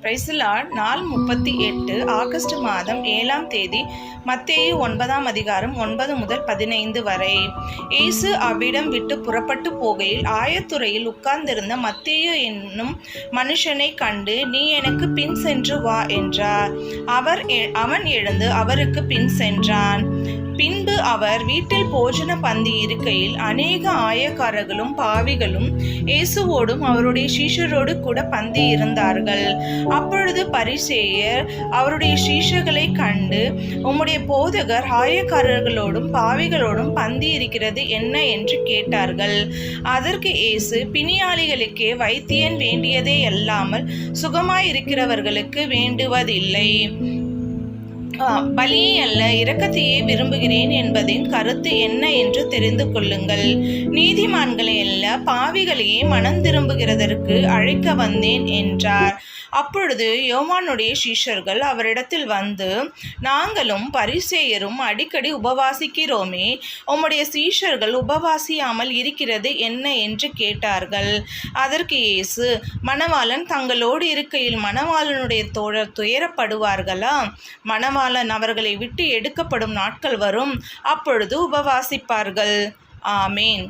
Praise the Lord. நாள் 38 August மாதம் 7ஆம் தேதி. மத்தேயு 9ஆம் அதிகாரம் 9 முதல் 15 வரை. இயேசு அவ்விடம் விட்டு புறப்பட்டு போகையில் ஆயத்துறையில் உட்கார்ந்திருந்த மத்தேயு என்னும் மனுஷனை கண்டு, நீ எனக்கு பின் சென்று வா என்றார். அவன் எழுந்து அவருக்கு பின் சென்றான். பின்பு அவர் வீட்டில் போஜன பந்தி இருக்கையில் அநேக ஆயக்காரர்களும் பாவிகளும் இயேசுவோடும் அவருடைய சீஷரோடு கூட பந்தி இருந்தார்கள். அப்பொழுது பரிசேயர் அவருடைய சீஷர்களை கண்டு, உம்முடைய போதகர் ஆயக்காரர்களோடும் பாவிகளோடும் பந்தி இருக்கிறது என்ன என்று கேட்டார்கள். அதற்கு இயேசு, பிணியாளிகளுக்கே வைத்தியன் வேண்டியதே அல்லாமல் சுகமாயிருக்கிறவர்களுக்கு வேண்டுவதில்லை, பலியை அல்ல இரக்கத்தையே விரும்புகிறேன் என்பதின் கருத்து என்ன என்று தெரிந்து கொள்ளுங்கள். நீதிமான்களை அல்ல பாவிகளையே மனம் திரும்புகிறதற்கு அழைக்க வந்தேன் என்றார். அப்பொழுது யோவானுடைய சீஷர்கள் அவரிடத்தில் வந்து, நாங்களும் பரிசேயரும் அடிக்கடி உபவாசிக்கிறோமே, உம்முடைய சீஷர்கள் உபவாசியாமல் இருக்கிறது என்ன என்று கேட்டார்கள். அதற்கு இயேசு, மணவாளன் தங்களோடு இருக்கையில் மணவாளனுடைய தோழர் துயரப்படுவார்களா? மணவாளன் அவர்களை விட்டு எடுக்கப்படும் நாட்கள் வரும், அப்பொழுது உபவாசிப்பார்கள். ஆமேன்.